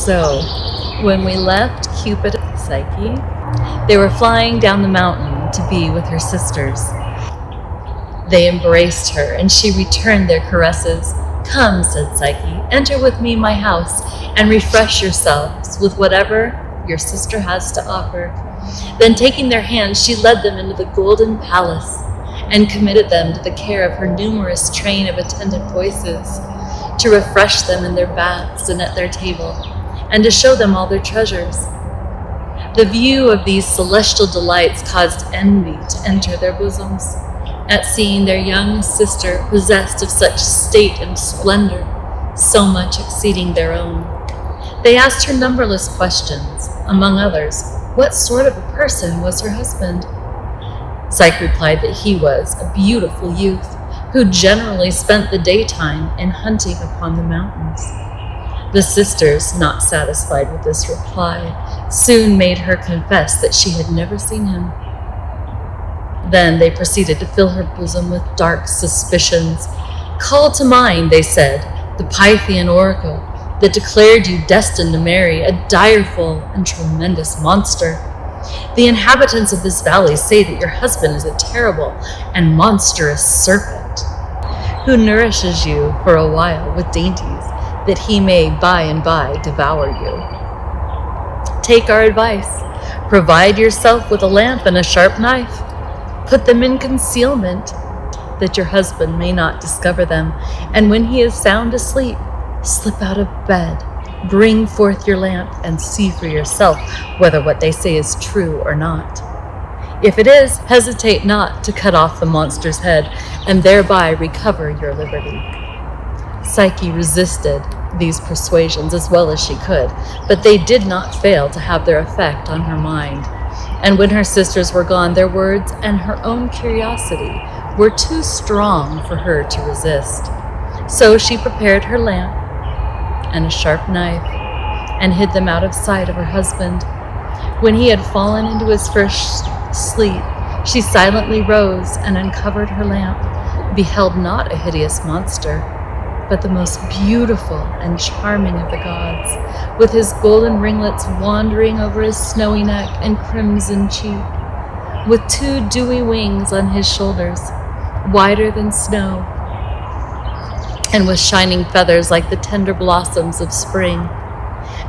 So, when we left Cupid and Psyche, they were flying down the mountain to be with her sisters. They embraced her, and she returned their caresses. "Come," said Psyche, "enter with me my house, and refresh yourselves with whatever your sister has to offer." Then taking their hands, she led them into the golden palace, and committed them to the care of her numerous train of attendant voices, to refresh them in their baths and at their table, and to show them all their treasures. The view of these celestial delights caused envy to enter their bosoms, at seeing their young sister possessed of such state and splendor, so much exceeding their own. They asked her numberless questions, among others, what sort of a person was her husband? Psyche replied that he was a beautiful youth, who generally spent the daytime in hunting upon the mountains. The sisters, not satisfied with this reply, soon made her confess that she had never seen him. Then they proceeded to fill her bosom with dark suspicions. "Call to mind," they said, "the Pythian oracle that declared you destined to marry a direful and tremendous monster. The inhabitants of this valley say that your husband is a terrible and monstrous serpent, who nourishes you for a while with dainties, that he may by and by devour you. Take our advice. Provide yourself with a lamp and a sharp knife. Put them in concealment, that your husband may not discover them, and when he is sound asleep, slip out of bed, bring forth your lamp, and see for yourself whether what they say is true or not. If it is, hesitate not to cut off the monster's head, and thereby recover your liberty." Psyche resisted these persuasions as well as she could, but they did not fail to have their effect on her mind. And when her sisters were gone, their words and her own curiosity were too strong for her to resist. So she prepared her lamp and a sharp knife, and hid them out of sight of her husband. When he had fallen into his first sleep, she silently rose and uncovered her lamp, beheld not a hideous monster, but the most beautiful and charming of the gods, with his golden ringlets wandering over his snowy neck and crimson cheek, with 2 dewy wings on his shoulders, whiter than snow, and with shining feathers like the tender blossoms of spring.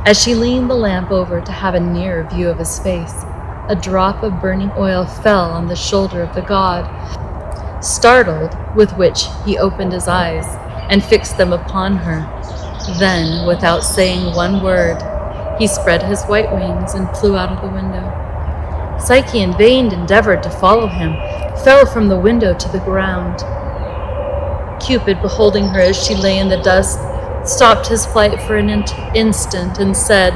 As she leaned the lamp over to have a nearer view of his face, a drop of burning oil fell on the shoulder of the god, startled, with which he opened his eyes and fixed them upon her. Then, without saying one word, he spread his white wings and flew out of the window. Psyche in vain endeavored to follow him, fell from the window to the ground. Cupid, beholding her as she lay in the dust, stopped his flight for an instant and said,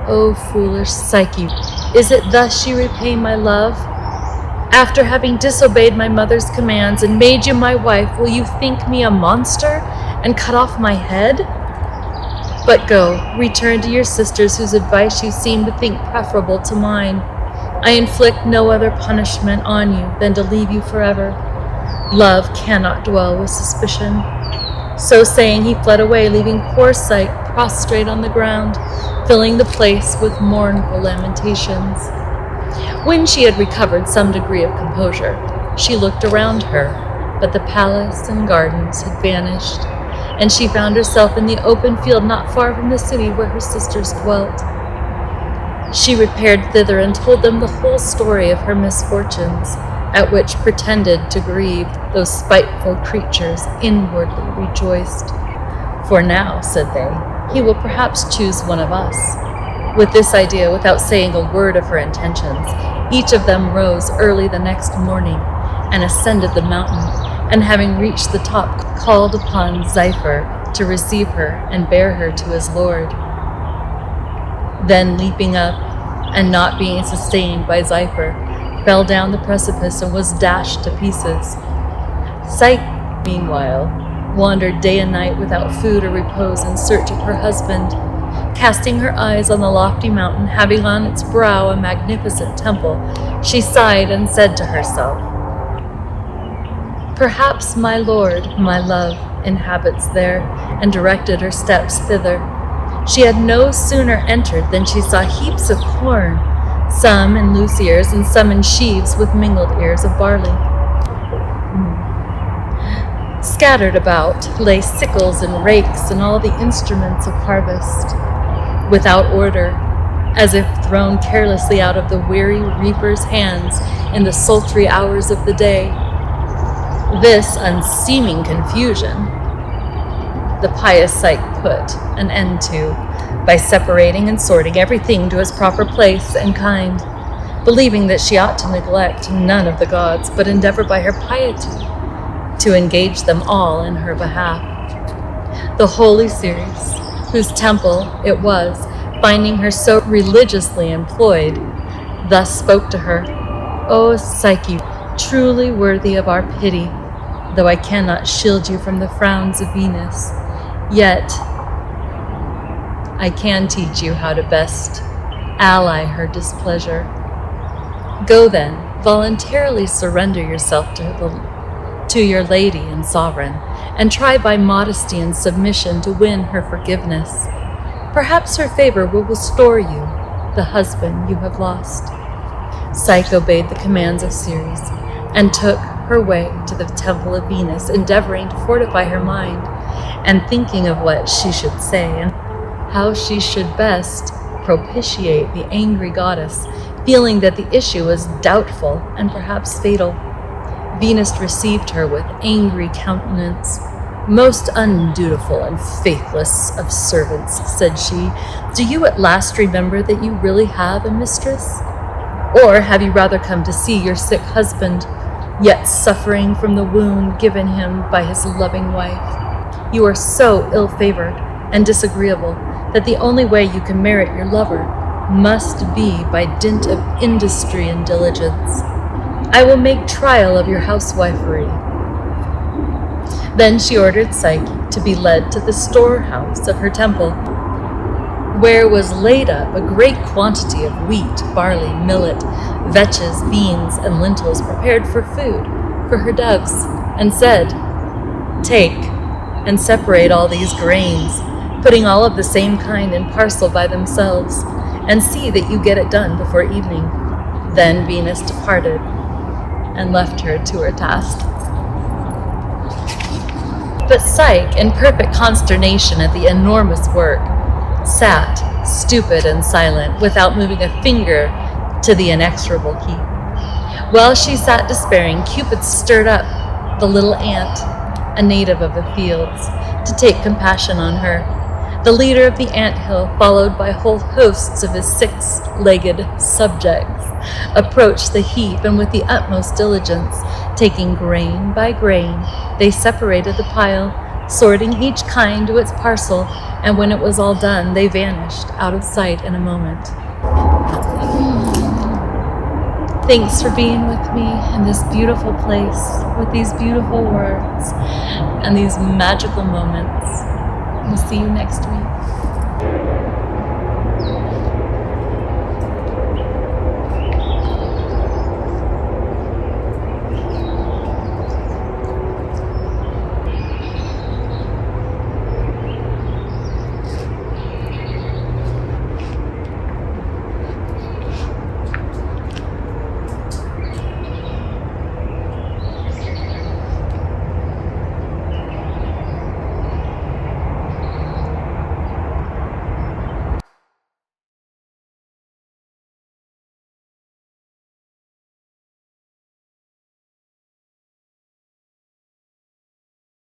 "O foolish Psyche, is it thus you repay my love? After having disobeyed my mother's commands and made you my wife, will you think me a monster and cut off my head? But go, return to your sisters, whose advice you seem to think preferable to mine. I inflict no other punishment on you than to leave you forever. Love cannot dwell with suspicion." So saying, he fled away, leaving poor Psyche prostrate on the ground, filling the place with mournful lamentations. When she had recovered some degree of composure, she looked around her, but the palace and gardens had vanished, and she found herself in the open field not far from the city where her sisters dwelt. She repaired thither and told them the whole story of her misfortunes, at which pretended to grieve, those spiteful creatures inwardly rejoiced. "For now," said they, "he will perhaps choose one of us." With this idea, without saying a word of her intentions, each of them rose early the next morning and ascended the mountain, and having reached the top, called upon Zephyr to receive her and bear her to his lord. Then leaping up, and not being sustained by Zephyr, fell down the precipice and was dashed to pieces. Psyche, meanwhile, wandered day and night without food or repose in search of her husband. Casting her eyes on the lofty mountain, having on its brow a magnificent temple, she sighed and said to herself, "Perhaps my lord, my love, inhabits there," and directed her steps thither. She had no sooner entered than she saw heaps of corn, some in loose ears and some in sheaves with mingled ears of barley. Scattered about lay sickles and rakes and all the instruments of harvest, without order, as if thrown carelessly out of the weary reaper's hands in the sultry hours of the day. This unseeming confusion the pious Psyche put an end to by separating and sorting everything to its proper place and kind, believing that she ought to neglect none of the gods, but endeavor by her piety to engage them all in her behalf. The holy Ceres, whose temple it was, finding her so religiously employed, thus spoke to her, "O Psyche, truly worthy of our pity, though I cannot shield you from the frowns of Venus, yet I can teach you how to best ally her displeasure. Go then, voluntarily surrender yourself to your lady and sovereign, and try by modesty and submission to win her forgiveness. Perhaps her favor will restore you, the husband you have lost." Psyche obeyed the commands of Ceres and took her way to the temple of Venus, endeavoring to fortify her mind and thinking of what she should say and how she should best propitiate the angry goddess, feeling that the issue was doubtful and perhaps fatal. Venus received her with angry countenance. "Most undutiful and faithless of servants," said she, "do you at last remember that you really have a mistress? Or have you rather come to see your sick husband, yet suffering from the wound given him by his loving wife? You are so ill-favored and disagreeable that the only way you can merit your lover must be by dint of industry and diligence. I will make trial of your housewifery." Then she ordered Psyche to be led to the storehouse of her temple, where was laid up a great quantity of wheat, barley, millet, vetches, beans, and lentils prepared for food for her doves, and said, "Take and separate all these grains, putting all of the same kind in parcel by themselves, and see that you get it done before evening." Then Venus departed and left her to her task. But Psyche, in perfect consternation at the enormous work, sat stupid and silent, without moving a finger to the inexorable heap. While she sat despairing, Cupid stirred up the little ant, a native of the fields, to take compassion on her. The leader of the anthill, followed by whole hosts of his six-legged subjects, approached the heap, and with the utmost diligence, taking grain by grain, they separated the pile, sorting each kind to its parcel, and when it was all done, they vanished out of sight in a moment. Thanks for being with me in this beautiful place with these beautiful words and these magical moments. We'll see you next week.